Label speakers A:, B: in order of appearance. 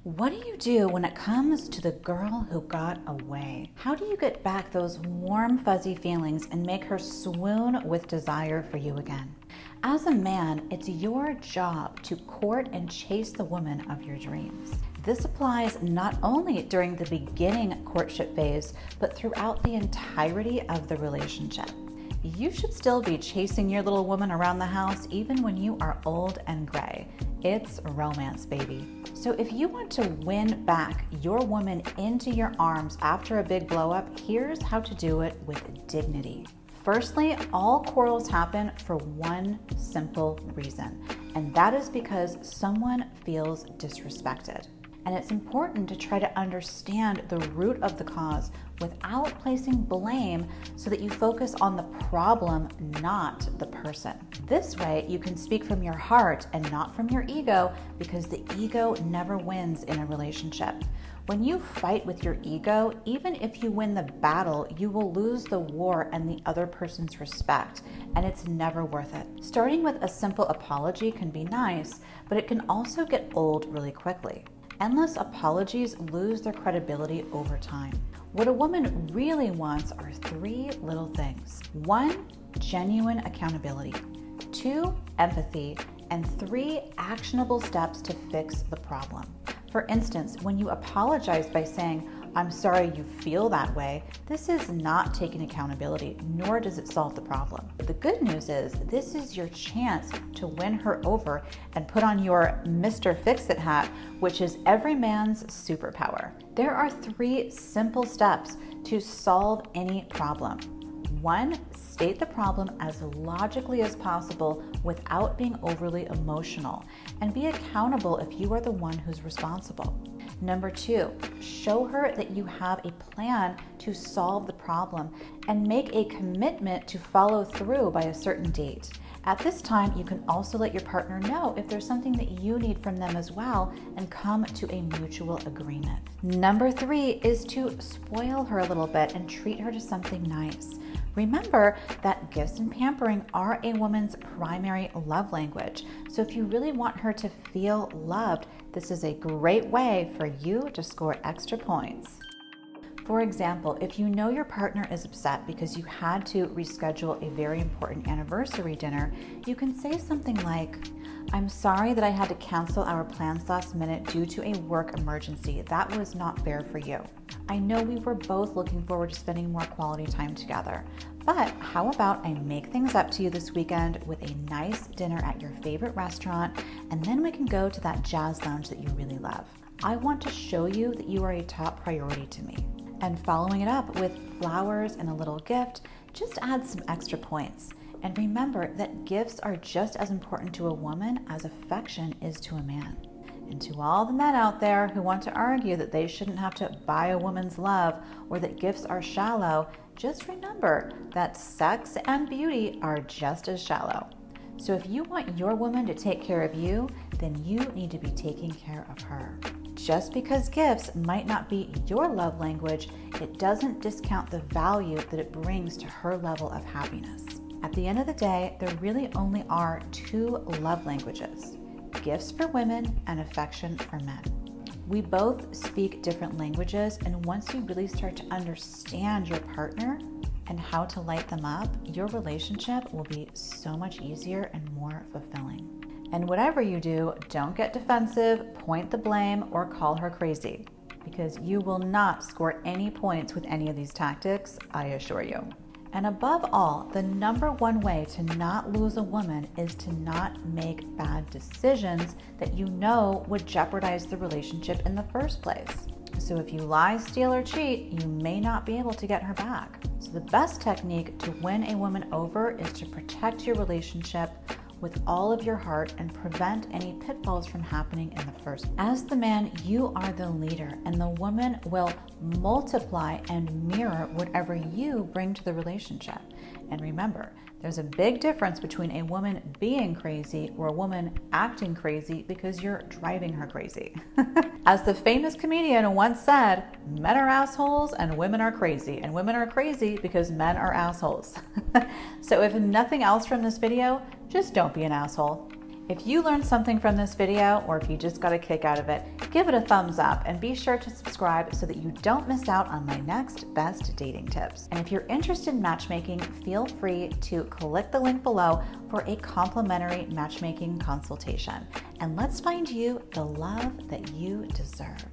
A: What do you do when it comes to the girl who got away? How do you get back those warm, fuzzy feelings and make her swoon with desire for you again? As a man, it's your job to court and chase the woman of your dreams. This applies not only during the beginning courtship phase, but throughout the entirety of the relationship. You should still be chasing your little woman around the house even when you are old and gray. It's romance, baby. So if you want to win back your woman into your arms after a big blow up, here's how to do it with dignity. Firstly, all quarrels happen for one simple reason, and that is because someone feels disrespected. And it's important to try to understand the root of the cause without placing blame so that you focus on the problem, not the person. This way, you can speak from your heart and not from your ego, because the ego never wins in a relationship. When you fight with your ego, even if you win the battle, you will lose the war and the other person's respect, and it's never worth it. Starting with a simple apology can be nice, but it can also get old really quickly. Endless apologies lose their credibility over time. What a woman really wants are three little things. 1, genuine accountability. 2, empathy. And 3, actionable steps to fix the problem. For instance, when you apologize by saying, "I'm sorry you feel that way," this is not taking accountability, nor does it solve the problem. But the good news is this is your chance to win her over and put on your Mr. Fix-It hat, which is every man's superpower. There are 3 simple steps to solve any problem. 1, state the problem as logically as possible without being overly emotional, and be accountable if you are the one who's responsible. Number 2, show her that you have a plan to solve the problem and make a commitment to follow through by a certain date. At this time, you can also let your partner know if there's something that you need from them as well and come to a mutual agreement. Number 3 is to spoil her a little bit and treat her to something nice. Remember that gifts and pampering are a woman's primary love language. So if you really want her to feel loved, this is a great way for you to score extra points. For example, if you know your partner is upset because you had to reschedule a very important anniversary dinner, you can say something like, "I'm sorry that I had to cancel our plans last minute due to a work emergency. That was not fair for you. I know we were both looking forward to spending more quality time together, but how about I make things up to you this weekend with a nice dinner at your favorite restaurant, and then we can go to that jazz lounge that you really love. I want to show you that you are a top priority to me." And following it up with flowers and a little gift just adds some extra points. And remember that gifts are just as important to a woman as affection is to a man. And to all the men out there who want to argue that they shouldn't have to buy a woman's love or that gifts are shallow, just remember that sex and beauty are just as shallow. So if you want your woman to take care of you, then you need to be taking care of her. Just because gifts might not be your love language, it doesn't discount the value that it brings to her level of happiness. At the end of the day, there really only are 2 love languages: gifts for women and affection for men. We both speak different languages, and once you really start to understand your partner and how to light them up, your relationship will be so much easier and more fulfilling. And whatever you do, don't get defensive, point the blame, or call her crazy, because you will not score any points with any of these tactics, I assure you. And above all, the number 1 way to not lose a woman is to not make bad decisions that you know would jeopardize the relationship in the first place. So if you lie, steal, or cheat, you may not be able to get her back. So the best technique to win a woman over is to protect your relationship with all of your heart and prevent any pitfalls from happening in the first. As the man, you are the leader, and the woman will multiply and mirror whatever you bring to the relationship. And remember, there's a big difference between a woman being crazy or a woman acting crazy because you're driving her crazy. As the famous comedian once said, men are assholes and women are crazy, and women are crazy because men are assholes. So if nothing else from this video, just don't be an asshole. If you learned something from this video, or if you just got a kick out of it, give it a thumbs up and be sure to subscribe so that you don't miss out on my next best dating tips. And if you're interested in matchmaking, feel free to click the link below for a complimentary matchmaking consultation. And let's find you the love that you deserve.